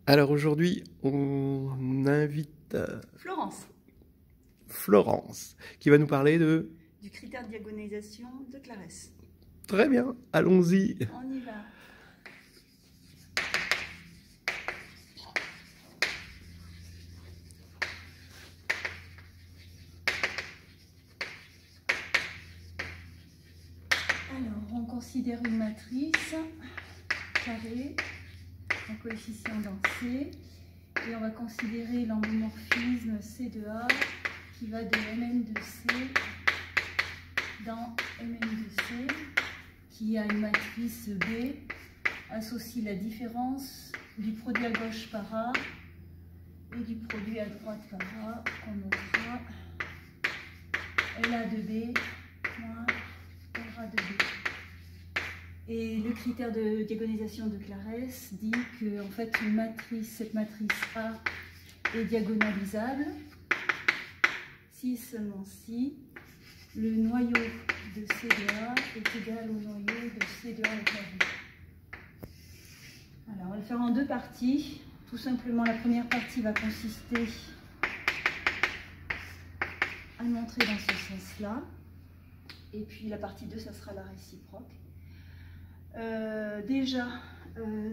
Alors aujourd'hui, on invite Florence, Florence qui va nous parler de... du critère de diagonalisation de Clares. Très bien, allons-y. On y va. Alors, on considère une matrice carrée, un coefficient dans C, et on va considérer l'endomorphisme C de A qui va de Mn de C dans Mn de C, qui a une matrice B, associe la différence du produit à gauche par A et du produit à droite par A, qu'on notera LA de B moins RA de B. Et le critère de diagonalisation de Clares dit que en fait, cette matrice A est diagonalisable si seulement si le noyau de C de A est égal au noyau de C de A au carré. Alors, on va le faire en deux parties. Tout simplement, la première partie va consister à montrer dans ce sens-là. Et puis la partie 2, ça sera la réciproque.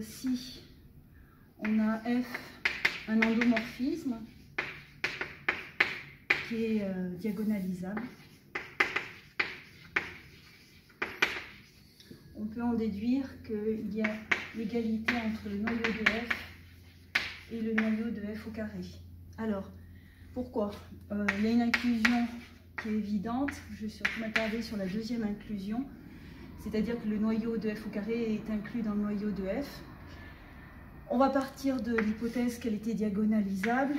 Si on a F, un endomorphisme qui est diagonalisable, on peut en déduire qu'il y a l'égalité entre le noyau de F et le noyau de F au carré. Alors, pourquoi? Il y a une inclusion qui est évidente. Je vais surtout m'attarder sur la deuxième inclusion, c'est-à-dire que le noyau de F au carré est inclus dans le noyau de F. On va partir de l'hypothèse qu'elle était diagonalisable.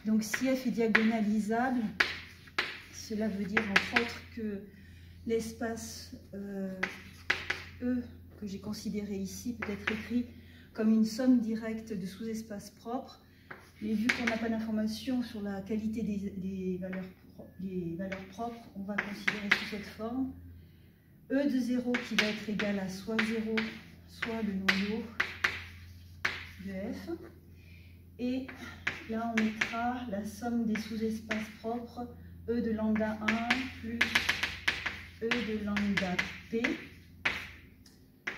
Donc si F est diagonalisable, cela veut dire entre autres que l'espace E que j'ai considéré ici peut être écrit comme une somme directe de sous-espaces propres. Mais vu qu'on n'a pas d'informations sur la qualité des valeurs propres, on va considérer sous cette forme E de 0 qui va être égal à soit 0, soit le noyau de F. Et là, on mettra la somme des sous-espaces propres E de lambda 1 plus E de lambda P.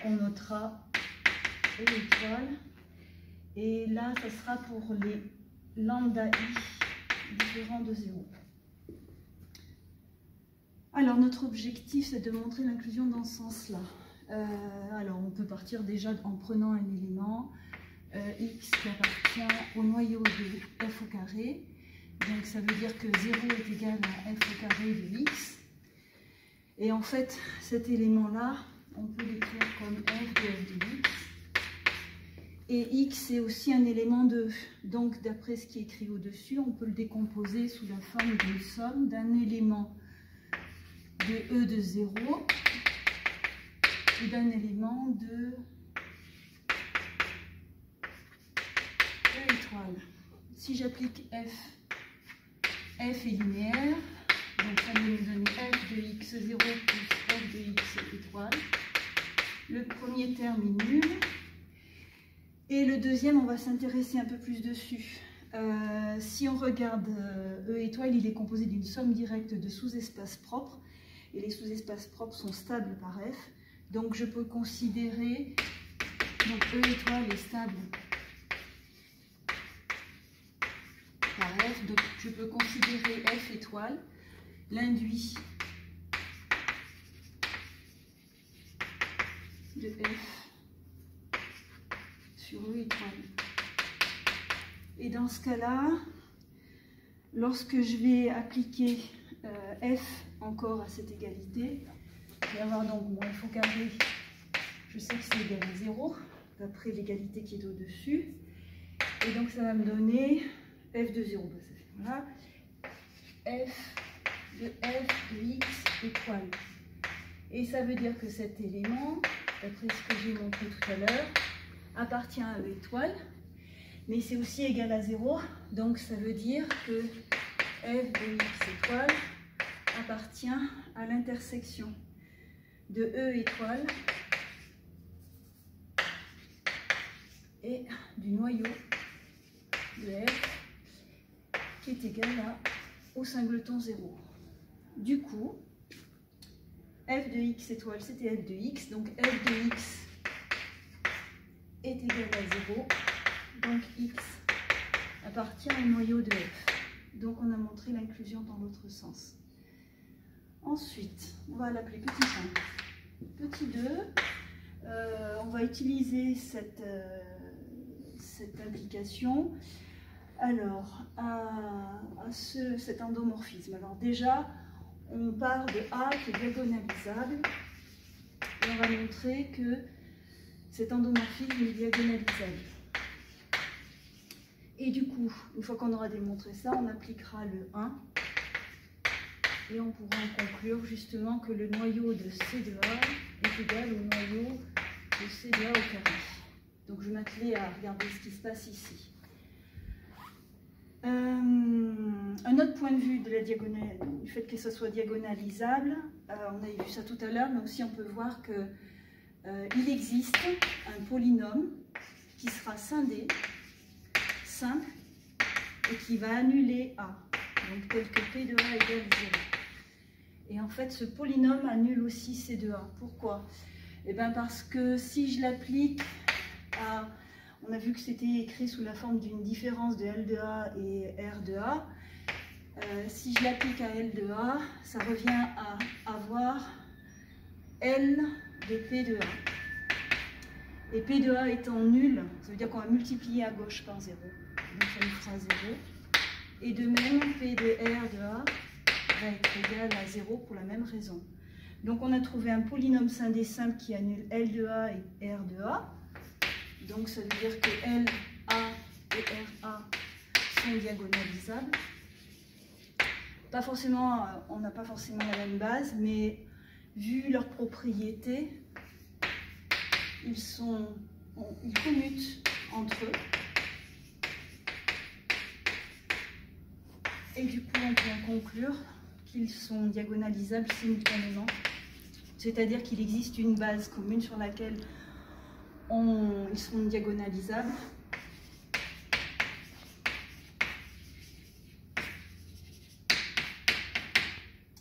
On notera E étoile. Et là, ça sera pour les lambda I différents de 0. Alors, notre objectif, c'est de montrer l'inclusion dans ce sens-là. Alors, on peut partir déjà en prenant un élément x qui appartient au noyau de f au carré. Donc, ça veut dire que 0 est égal à f au carré de x. Et en fait, cet élément-là, on peut l'écrire comme f de x. Et x est aussi un élément de... Donc, d'après ce qui est écrit au-dessus, on peut le décomposer sous la forme d'une somme d'un élément de E de 0 et d'un élément de E étoile. Si j'applique f est linéaire, donc ça va nous donner f de x0 plus f de x étoile. Le premier terme est nul. Et le deuxième, on va s'intéresser un peu plus dessus. Si on regarde E étoile, il est composé d'une somme directe de sous-espaces propres. Et les sous-espaces propres sont stables par F. Donc je peux considérer, donc E étoile est stable par F. Donc je peux considérer F étoile, l'induit de F sur E étoile. Et dans ce cas-là, lorsque je vais appliquer F encore à cette égalité, je vais avoir donc mon F au carré, je sais que c'est égal à 0, d'après l'égalité qui est au-dessus. Et donc ça va me donner F de 0, voilà, F de x étoile. Et ça veut dire que cet élément, d'après ce que j'ai montré tout à l'heure, appartient à E étoile, mais c'est aussi égal à 0, donc ça veut dire que f de x étoile appartient à l'intersection de E étoile et du noyau est égal au singleton 0. Du coup, f de x étoile, c'était f de x, donc f de x est égal à 0, donc x appartient au noyau de f. Donc on a montré l'inclusion dans l'autre sens. Ensuite, on va l'appeler petit 1. Petit 2, on va utiliser cette application alors, à cet endomorphisme. Alors déjà, on part de A qui est diagonalisable et on va montrer que cet endomorphisme est diagonalisable. Et du coup, une fois qu'on aura démontré ça, on appliquera le 1 et on pourra en conclure justement que le noyau de C de A est égal au noyau de C de A au carré. Donc je m'attelais à regarder ce qui se passe ici. Un autre point de vue de la diagonale, du fait que ça soit diagonalisable, on a vu ça tout à l'heure, mais aussi on peut voir qu'il existe un polynôme qui sera scindé, simple, et qui va annuler A, donc tel que P de A égale 0. Et en fait, ce polynôme annule aussi C de A. Pourquoi? Eh bien parce que si je l'applique à... On a vu que c'était écrit sous la forme d'une différence de L de A et R de A. Si je l'applique à L de A, ça revient à avoir L de P de A. Et P de A étant nul, ça veut dire qu'on va multiplier à gauche par 0. Donc ça nous fera 0. Et de même, P de R de A va être égal à 0 pour la même raison. Donc on a trouvé un polynôme scindé simple qui annule L de A et R de A. Donc ça veut dire que L, A et RA sont diagonalisables. Pas forcément, on n'a pas forcément la même base, mais vu leurs propriétés, ils commutent entre eux. Et du coup, on peut en conclure qu'ils sont diagonalisables simultanément. C'est-à-dire qu'il existe une base commune sur laquelle ils sont diagonalisables.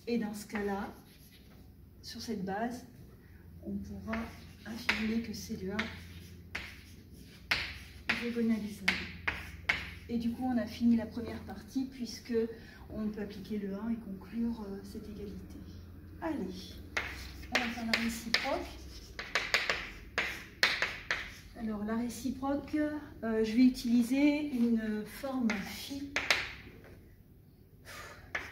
Et dans ce cas-là, sur cette base, on pourra affirmer que C de A est diagonalisable. Et du coup, on a fini la première partie puisque on peut appliquer le 1 et conclure cette égalité. Allez, on va faire la réciproque. Alors la réciproque, je vais utiliser une forme phi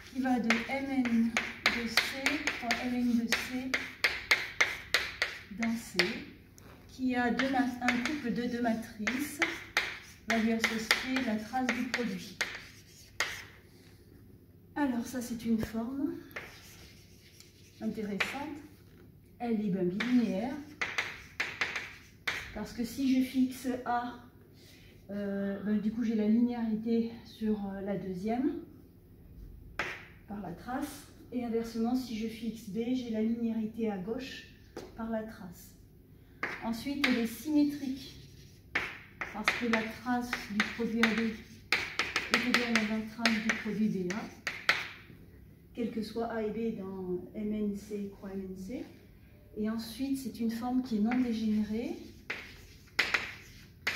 qui va de Mn de C fois Mn de C dans C, qui a un couple de deux matrices, on va lui associer la trace du produit. Alors ça c'est une forme intéressante, elle est bien bilinéaire. Parce que si je fixe A, du coup j'ai la linéarité sur la deuxième, par la trace, et inversement si je fixe B, j'ai la linéarité à gauche par la trace. Ensuite elle est symétrique, parce que la trace du produit AB est égale à la trace du produit BA, quel que soit A et B dans MNC croix MNC. Et ensuite c'est une forme qui est non dégénérée.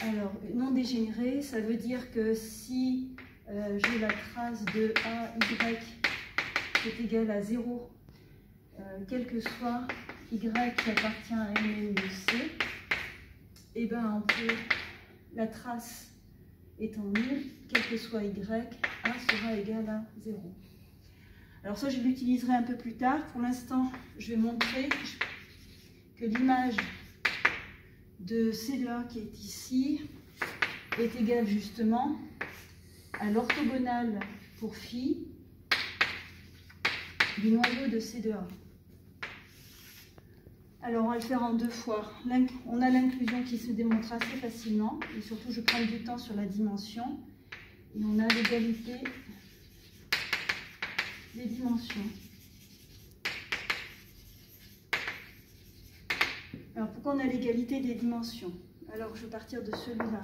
Alors, non dégénéré, ça veut dire que si j'ai la trace de AY qui est égale à 0, quel que soit Y qui appartient à Mn de C, et ben la trace étant nulle, quel que soit Y, A sera égal à 0. Alors ça, je l'utiliserai un peu plus tard. Pour l'instant, je vais montrer que l'image de C de A qui est ici est égale justement à l'orthogonale pour phi du noyau de C de A. Alors on va le faire en deux fois. On a l'inclusion qui se démontre assez facilement et surtout je prends du temps sur la dimension et on a l'égalité des dimensions. Alors pourquoi on a l'égalité des dimensions? Alors je vais partir de celui-là.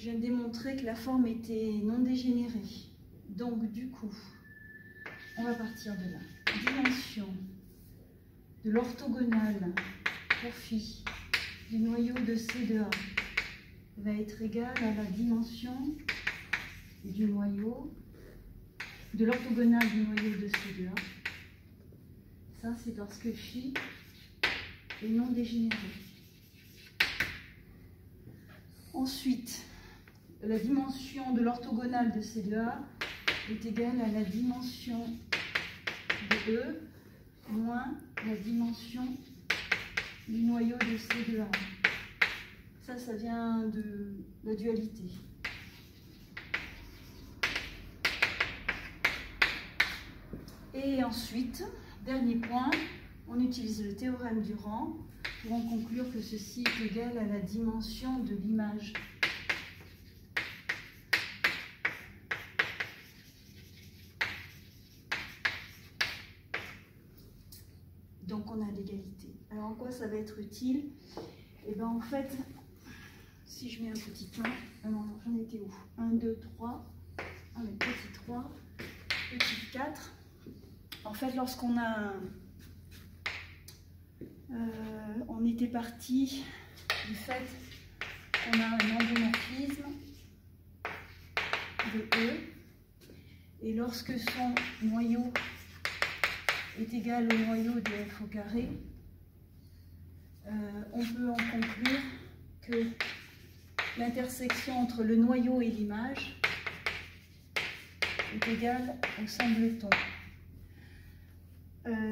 je viens de démontrer que la forme était non dégénérée. Donc du coup, on va partir de là. Dimension de l'orthogonale pour phi du noyau de C de A va être égale à la dimension du noyau de l'orthogonale du noyau de C de A. Ça, c'est parce que phi est non dégénéré. Ensuite, la dimension de l'orthogonale de C de A est égale à la dimension de E moins la dimension du noyau de C de A. Ça vient de la dualité. Et ensuite, dernier point, on utilise le théorème du rang pour en conclure que ceci est égal à la dimension de l'image. Donc on a l'égalité. Alors en quoi ça va être utile? Et bien en fait, si je mets un petit 1, non, j'en étais où? 1, 2, 3, un petit 3, petit 4. En fait, lorsqu'on a... on était parti du fait qu'on a un endomorphisme de E, et lorsque son noyau est égal au noyau de F au carré, on peut en conclure que l'intersection entre le noyau et l'image est égale au singleton.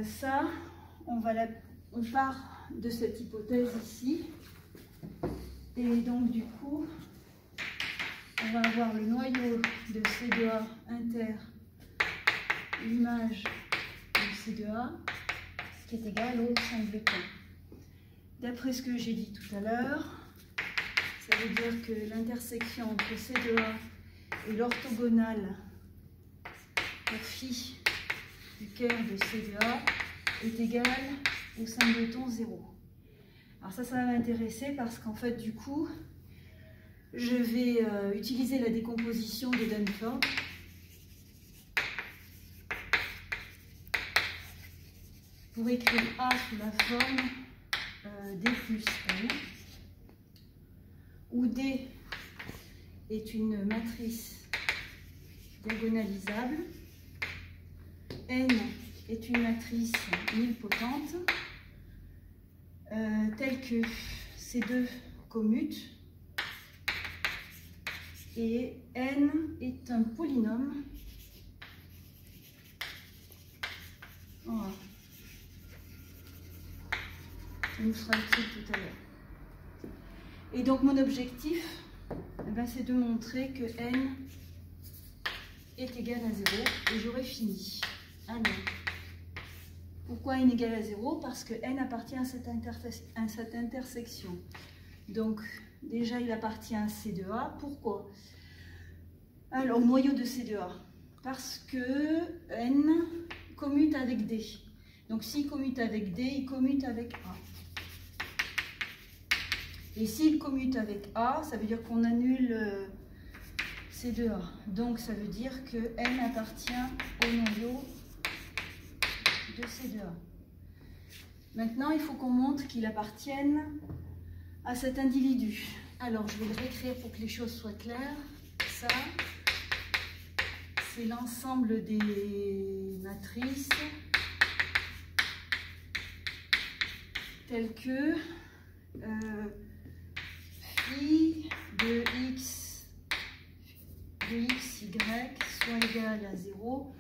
Ça, on part de cette hypothèse ici, et donc du coup, on va avoir le noyau de C de A inter l'image de C de A, ce qui est égal au singleton. D'après ce que j'ai dit tout à l'heure, ça veut dire que l'intersection entre C de A et l'orthogonale pour phi du caire de C de A est égale au singleton 0. Alors ça va m'intéresser parce qu'en fait, du coup, je vais utiliser la décomposition de Dunford pour écrire A sous la forme D plus N, où D est une matrice diagonalisable, N est une matrice nilpotente, telle que ces deux commutent, et N est un polynôme. Voilà. Ça nous sera utile tout à l'heure. Et donc mon objectif, c'est de montrer que N est égal à 0 et j'aurai fini. Alors, pourquoi N égale à 0? Parce que N appartient à cette intersection. Donc déjà il appartient à C de A. Pourquoi? Alors noyau de C de A. Parce que N commute avec D. Donc s'il commute avec D, il commute avec A. Et s'il commute avec A, ça veut dire qu'on annule C de A. Donc ça veut dire que N appartient au noyau de C de A. Maintenant, il faut qu'on montre qu'il appartienne à cet individu. Alors, je vais le réécrire pour que les choses soient claires. Ça, c'est l'ensemble des matrices telles que phi de x, y soit égal à 0,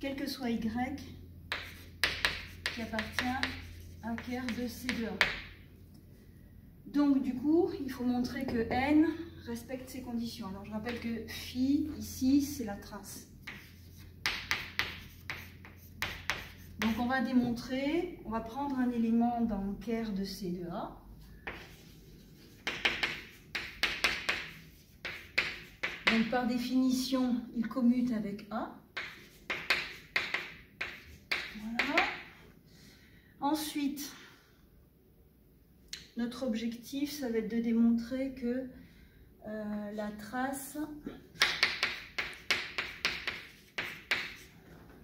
quel que soit y qui appartient à caire de C de A. Donc du coup, il faut montrer que N respecte ces conditions. Alors je rappelle que phi, ici, c'est la trace. Donc on va démontrer, on va prendre un élément dans caire de C de A. Donc par définition, il commute avec A. Voilà. Ensuite, notre objectif, ça va être de démontrer que la trace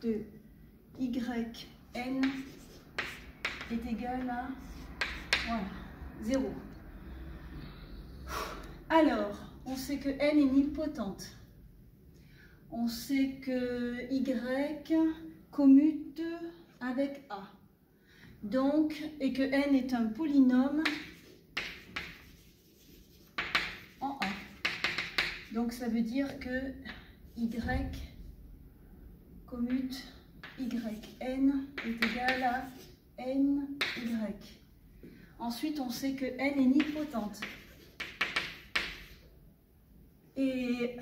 de YN est égale à voilà, 0. Alors, on sait que N est nilpotente. On sait que Y commute avec A. Donc, et que N est un polynôme en A. Donc, ça veut dire que Y commute YN est égal à NY. Ensuite, on sait que N est nilpotente. Et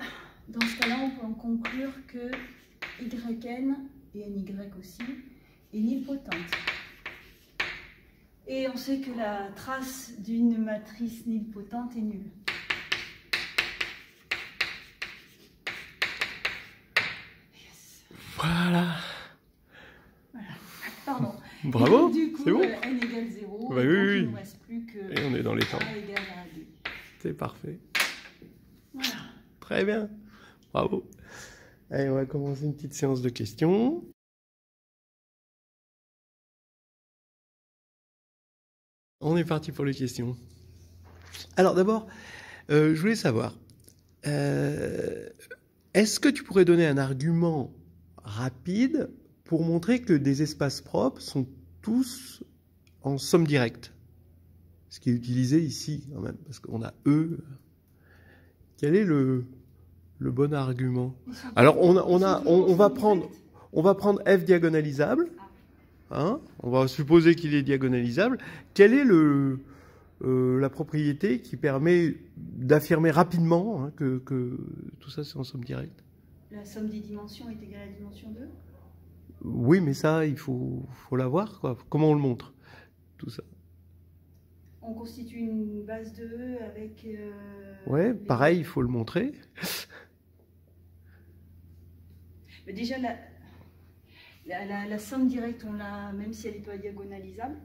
dans ce cas-là, on peut en conclure que YN, et NY aussi, est nilpotente. Et on sait que la trace d'une matrice nilpotente est nulle. Yes. Voilà. Voilà. Pardon. Bravo, c'est bon. N égale 0, bah, et oui, donc oui. il ne nous reste plus que Et on est dans les temps. A égale à 2. C'est parfait. Voilà. Très bien. Bravo. Allez, on va commencer une petite séance de questions. On est parti pour les questions. Alors d'abord, je voulais savoir, est-ce que tu pourrais donner un argument rapide pour montrer que des espaces propres sont tous en somme directe? Ce qui est utilisé ici quand même, parce qu'on a E. Quel est le bon argument? Alors on va prendre F diagonalisable. Hein, on va supposer qu'il est diagonalisable. Quelle est la propriété qui permet d'affirmer rapidement que tout ça c'est en somme directe? La somme des dimensions est égale à la dimension 2? Oui, mais ça, il faut l'avoir, quoi. Comment on le montre, tout ça? On constitue une base de E avec... ouais, pareil, il faut le montrer. Mais déjà, la somme directe, on l'a, même si elle n'est pas diagonalisable.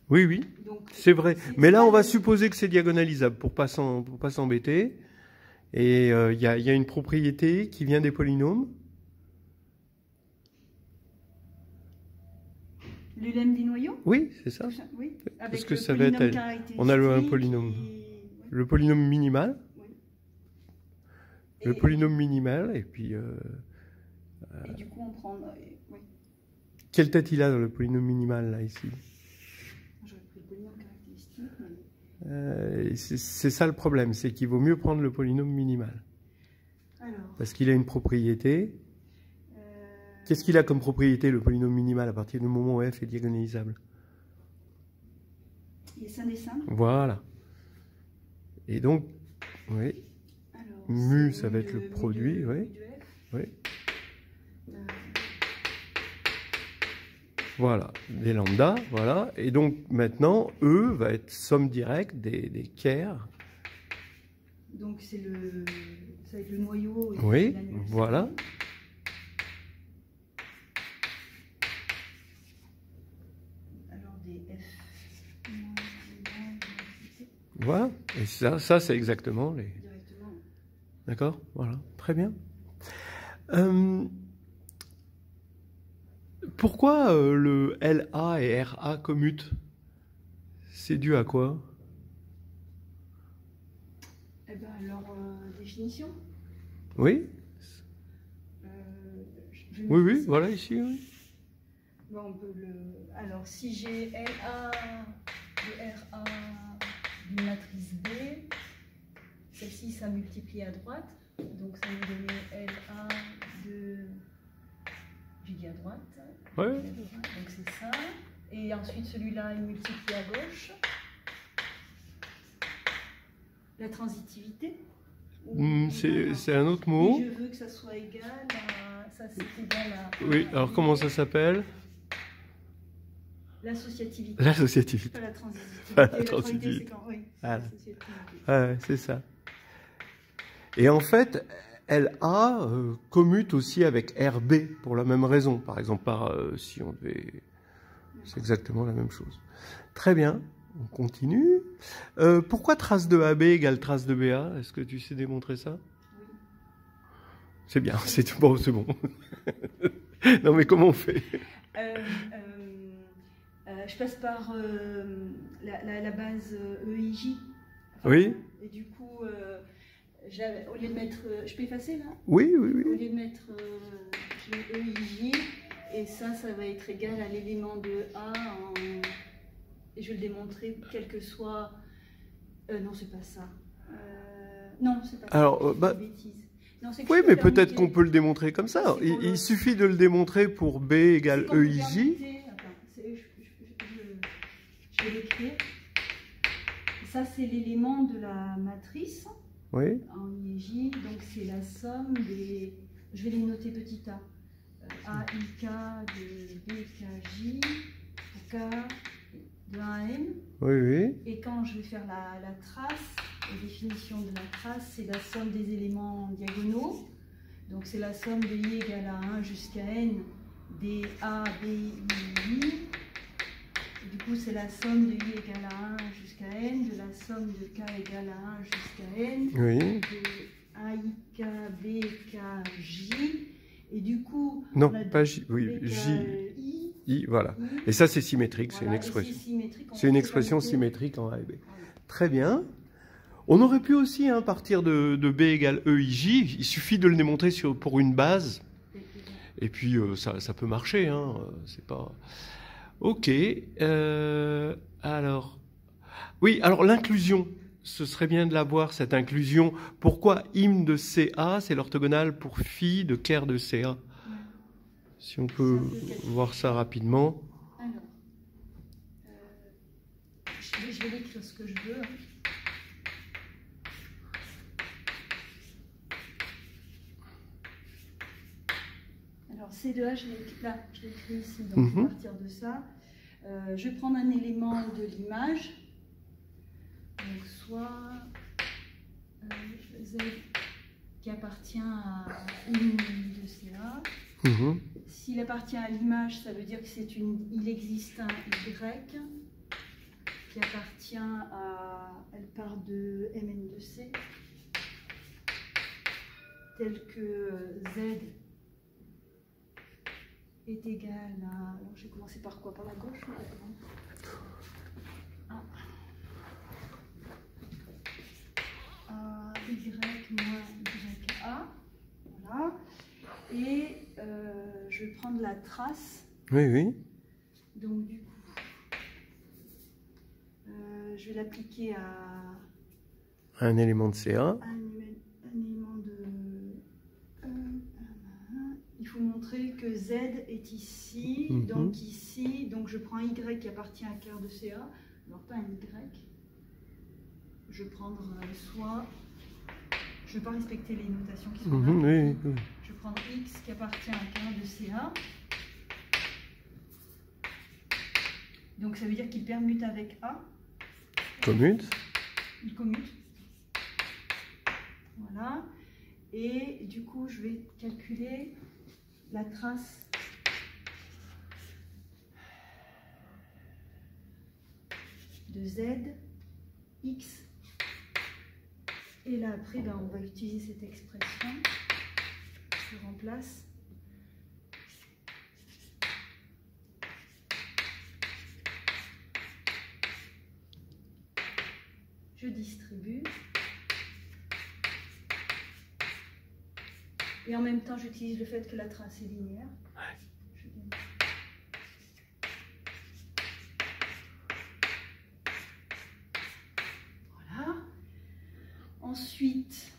Oui, oui, c'est vrai. Mais là, on va supposer que c'est diagonalisable pour pas s'embêter. Et il y a une propriété qui vient des polynômes. Le lemme des noyaux? Oui, c'est ça. Oui, avec parce que le ça va être... On a un polynôme. Le polynôme minimal. Oui. Le polynôme minimal, et puis... et du coup, on prend... oui. Quelle tête il a dans le polynôme minimal, là, ici? J'aurais pris le polynôme caractéristique, mais... c'est ça le problème, c'est qu'il vaut mieux prendre le polynôme minimal. Alors... Parce qu'il a une propriété... Qu'est-ce qu'il a comme propriété, le polynôme minimal, à partir du moment où f est diagonalisable? Il est sin des simples. Voilà. Et donc, oui. Alors, mu, ça va être le produit, oui. Oui. Voilà, des lambda, voilà. Et donc, maintenant, E va être somme directe des ker. Donc, ça va être le noyau. Et oui, voilà. Voilà, et ça c'est exactement les... D'accord, voilà, très bien. Pourquoi le LA et RA commutent? C'est dû à quoi? Eh bien, leur définition. Oui. Oui, voilà, ici, oui. Bon, on peut alors, si j'ai LA de RA d'une matrice B, celle-ci, ça multiplie à droite, donc ça va donner LA de... J'ai dit à droite. Ouais. Donc c'est ça. Et ensuite, celui-là, il multiplie à gauche. La transitivité. C'est un autre mot. Je veux que ça soit égal à... Ça, c'est égal à... Oui, alors comment ça s'appelle? L'associativité. L'associativité. Pas la transitivité. Pas la transitivité. Oui, voilà. Ouais, c'est ça. Et en fait, LA commute aussi avec RB pour la même raison. Par exemple, si on devait... C'est exactement la même chose. Très bien, on continue. Pourquoi trace de AB égale trace de BA? Est-ce que tu sais démontrer ça? Oui. C'est bien, c'est bon, c'est bon. Non mais comment on fait? Je passe par la base EIJ. Enfin, Oui. Et du coup, au lieu de mettre... je peux effacer là? Oui, oui, Au oui. lieu de mettre je mets EIJ, et ça va être égal à l'élément de A et je vais le démontrer quel que soit... non, c'est pas ça. Non, c'est pas Alors, ça. bah, Bêtise. Non, c'est que oui, je peux mais peut-être permuter. qu'on peut le démontrer comme ça. C'est pour Il le- suffit de le démontrer pour B égale C'est qu'on peut EIJ. permuter. Attends, je vais l'écrire. Ça, c'est l'élément de la matrice Oui. en IJ. Donc, c'est la somme des... Je vais les noter petit a. AIK de BKJ pour K de 1 à N. Oui, oui. Et quand je vais faire la trace, la définition de la trace, c'est la somme des éléments diagonaux. Donc c'est la somme de I égale à 1 jusqu'à N des A, B, I, I. Et du coup, c'est la somme de I égale à 1 jusqu'à N, de la somme de K égale à 1 jusqu'à N, Oui. de AIK, BK, J. Et du coup, Non, on a pas J. Oui, BK, J. I, I, voilà. I. Et ça, c'est symétrique, c'est une Voilà, et expression. symétrique, on C'est une peut expression permuter. symétrique en A et B. Voilà. Très bien. On aurait pu aussi partir de B égale EIJ. Il suffit de le démontrer pour une base. Et puis, ça peut marcher. Hein. C'est pas... Ok. Alors... Oui, alors l'inclusion. Ce serait bien de la voir, cette inclusion. Pourquoi im de CA, c'est l'orthogonale pour phi de ker de CA? Ouais. Si on peut voir ça rapidement. Alors, je vais l'écrire ce que je veux. Alors, C de A, je l'ai écrit ici, donc je vais partir de ça. Je vais prendre un élément de l'image. Donc, soit Z qui appartient à une de CA. S'il appartient à l'image, ça veut dire que il existe un Y qui appartient à... Elle part de Mn de C, tel que Z est égal à... Alors, je vais commencer par quoi? Par la gauche ou par la droite? Y moins YA. Voilà. Et je vais prendre la trace. Oui, oui. Donc, du coup, je vais l'appliquer à Un élément de CA. un élément de... il faut montrer que Z est ici, donc ici, donc je prends Y qui appartient à quart de CA, alors pas un Y. Je vais prendre soit... Je ne vais pas respecter les notations qui sont là. Oui, oui. Je vais prendre X qui appartient à quart de CA. Donc ça veut dire qu'il permute avec A. Commute. Il commute. Voilà. Et du coup, je vais calculer la trace de Z, X. Et là, après, ben, on va utiliser cette expression. Je remplace. Je distribue. Et en même temps, j'utilise le fait que la trace est linéaire. Voilà. Ensuite,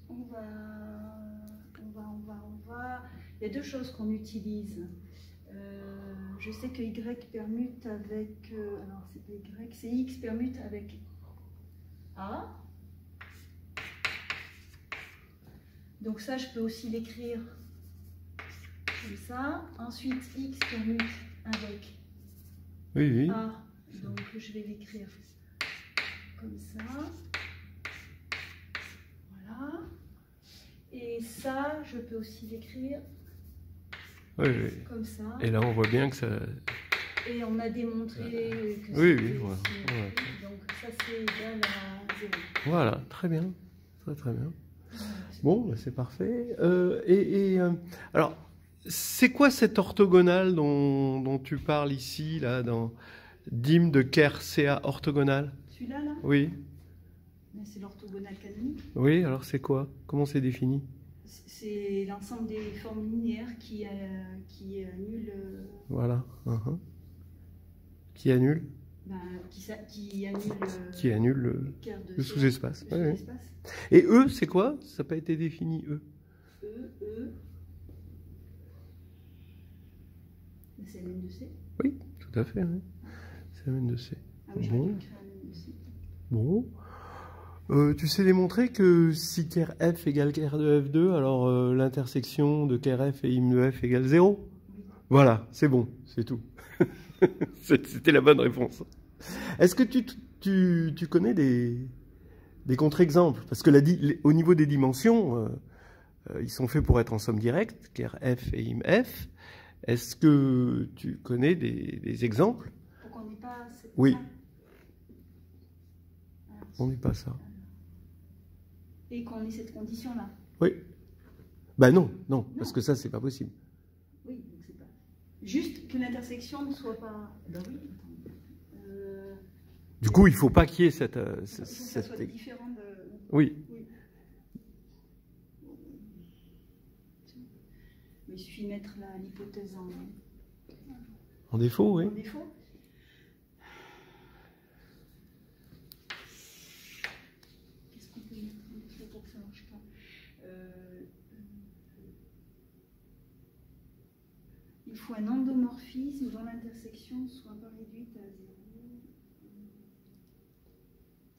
on va... Il y a deux choses qu'on utilise. Je sais que Y permute avec... alors, c'est pas Y, c'est X permute avec A. Donc ça, je peux aussi l'écrire comme ça. Ensuite, X permute avec A. Donc je vais l'écrire comme ça. Voilà. Et ça, je peux aussi l'écrire comme ça. Et là, on voit bien que Et on a démontré que Oui, c'était voilà. symétrique, donc ça c'est égal à 0. Voilà, très bien. Très très bien. Bon, bah, c'est parfait. Alors, c'est quoi cette orthogonale dont tu parles ici, là, dans Dim de Kerr, CA orthogonale? Celui-là, là, Oui. c'est l'orthogonale canonique. Oui, alors c'est quoi? Comment c'est défini? C'est l'ensemble des formes linéaires qui annulent. Voilà. Qui annule? Qui annule. Qui annule Kerr de le CA, sous-espace. le Oui, oui. sous-espace. Et E, c'est quoi? Ça n'a pas été défini, E. C'est la même de C. Oui, tout à fait. Oui. C'est la même de C. Ah oui, j'aurais dû écrire la même de C. Bon. Tu sais démontrer que si Kerr F égale Kerr de F2, alors l'intersection de Kerr F et im de F égale 0? Oui. Voilà, c'est bon, c'est tout. C'était la bonne réponse. Est-ce que tu connais des contre-exemples? Parce que au niveau des dimensions, ils sont faits pour être en somme directe, Kerr F et im F. Est-ce que tu connais des exemples? Pour qu'on n'ait pas. Oui. Ça. On n'est pas ça. Et qu'on ait cette condition-là. Oui. Ben non, parce que ça, c'est pas possible. Oui, donc c'est pas. Juste que l'intersection ne soit pas. Ben oui, attends. Du coup, il ne faut pas qu'il y ait cette. Il faut que ça soit différent de. Oui. Il suffit de mettre l'hypothèse En défaut, oui. en défaut. Qu'est-ce qu'on peut mettre en défaut pour que ça ne marche pas? Il faut un endomorphisme dont l'intersection soit pas réduite à 0.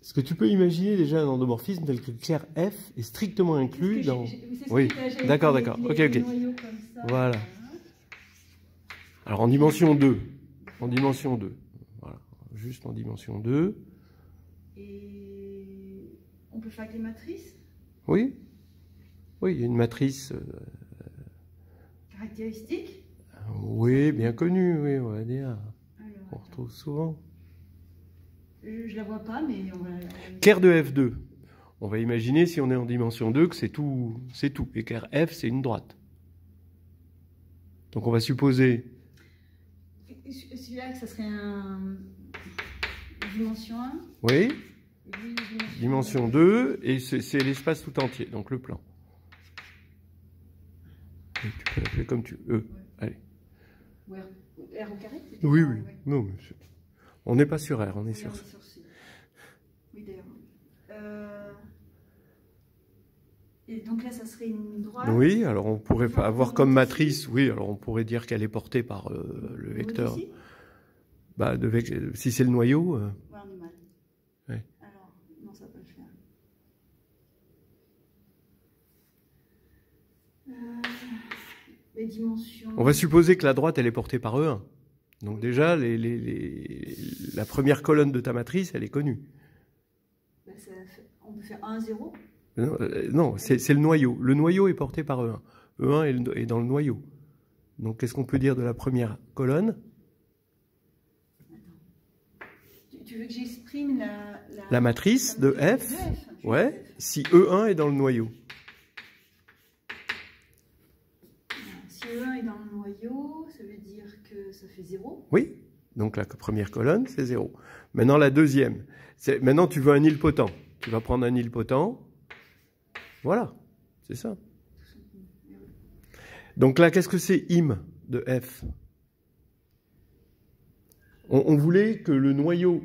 Est-ce que tu peux imaginer déjà un endomorphisme tel que Kerr F est strictement inclus dans. Oui, d'accord. Ok. Voilà. Alors en dimension 2. En dimension 2. Voilà. Juste en dimension 2. Et on peut faire avec les matrices? Oui. Oui, il y a une matrice. Caractéristique? Oui, bien connue, oui, on va dire. Alors, on retrouve souvent. Je la vois pas, mais on va. Kerr de F2. On va imaginer, si on est en dimension 2, que c'est tout. Et Kerr F, c'est une droite. Donc on va supposer. Celui-là, que ça serait un. Dimension 1. Oui. Dimension 2, et c'est l'espace tout entier, donc le plan. Et tu peux l'appeler comme tu veux. Allez. Ouais. R au carré? Oui. Non, mais on n'est pas sur R, on est sur C. Oui, d'ailleurs. Et donc là, ça serait une droite. Oui, alors on pourrait avoir comme matrice, oui, alors on pourrait dire qu'elle est portée par le vecteur. Bah, si c'est le noyau. Ouais, on est mal. Ouais. Alors, non, ça va pas le faire. Les dimensions. On va supposer que la droite, elle est portée par E1. Donc déjà, la première colonne de ta matrice, elle est connue. Bah, on peut faire 1, 0. Non, c'est le noyau. Le noyau est porté par E1. E1 est dans le noyau. Donc qu'est-ce qu'on peut dire de la première colonne? Tu veux que j'exprime la matrice de F, ouais, si E1 est dans le noyau. Si E1 est dans le noyau, ça veut dire que ça fait 0. Oui, donc la première colonne, c'est 0. Maintenant, la deuxième. Maintenant, tu veux un nilpotent. Tu vas prendre un nilpotent. Voilà, c'est ça. Donc là, qu'est-ce que c'est im de F? On voulait que le noyau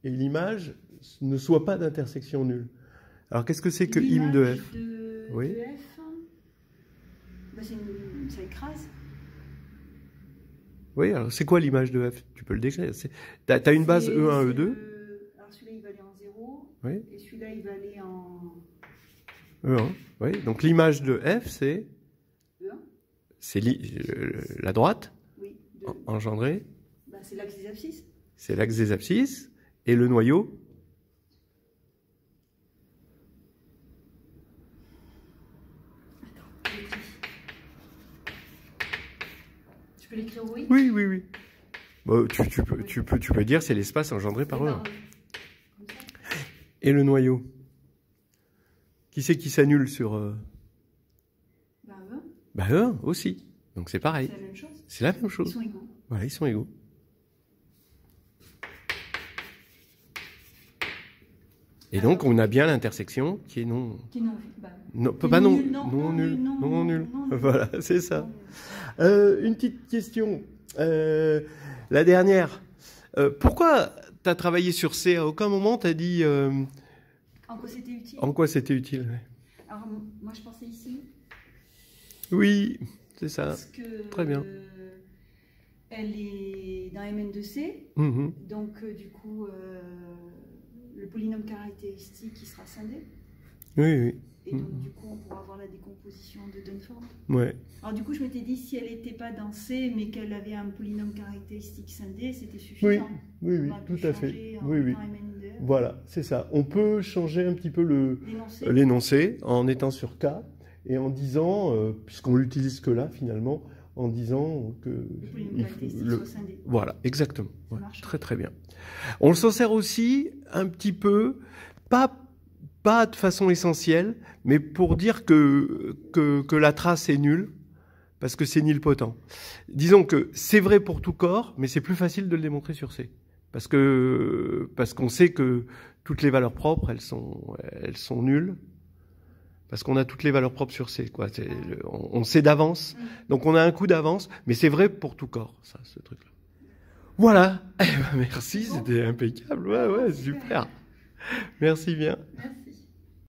et l'image ne soient pas d'intersection nulle. Alors, qu'est-ce que c'est que im de F? Oui. De F, bah, ça écrase. Oui, alors c'est quoi l'image de F? Tu peux le décrire. Tu as une base E1, E2. Alors celui-là, il va aller en 0. Oui. Et celui-là, il va aller en E1. Oui. Donc l'image de F, c'est E1. C'est la droite, oui, engendrée. Bah, c'est l'axe des abscisses. C'est l'axe des abscisses. Et le noyau? Attends, j'écris. Tu peux l'écrire oui? Oui. Bon, tu peux dire c'est l'espace engendré par E1. Comme ça. Et le noyau? Qui c'est qui s'annule sur... Ben, Bah E1 aussi. Donc c'est pareil. c'est la même chose. C'est la même Ils chose. sont égaux. Voilà, ils sont égaux. Et donc on a bien l'intersection qui est non... Qui non, bah, Non, qui pas non, nul, non nul, non nul. non nul. Voilà, c'est ça. non nul. Une petite question. La dernière. Pourquoi tu as travaillé sur C? À aucun moment tu as dit En quoi c'était utile? en quoi c'était utile? Ouais. Alors, moi, je pensais ici. Oui, c'est ça. Parce que, Très bien. Elle est dans Mn2C. Mhm. Donc, du coup, le polynôme caractéristique qui sera scindé. Oui, oui. Et donc, du coup, on pourra avoir la décomposition de Dunford. Ouais. Alors, du coup, je m'étais dit, si elle n'était pas dans C, mais qu'elle avait un polynôme caractéristique scindé, c'était suffisant. Oui, oui, oui, On aurait pu tout à fait. changer en Oui, oui. mettant Mn2. Voilà, c'est ça. On peut changer un petit peu L'énoncé. l'énoncé en étant sur K et en disant, puisqu'on l'utilise que là finalement, en disant que Le polynôme il faut caractéristique soit scindé. Voilà, exactement. Voilà, marche. très très bien. On s'en sert aussi un petit peu, pas de façon essentielle, mais pour dire que la trace est nulle, parce que c'est nilpotent. Disons que c'est vrai pour tout corps, mais c'est plus facile de le démontrer sur C. Parce qu'on sait que toutes les valeurs propres, elles sont nulles. Parce qu'on a toutes les valeurs propres sur C, quoi. On sait d'avance. Donc on a un coup d'avance, mais c'est vrai pour tout corps, ça, ce truc-là. Voilà. Eh ben, merci, c'était impeccable. Ouais, super. Merci bien.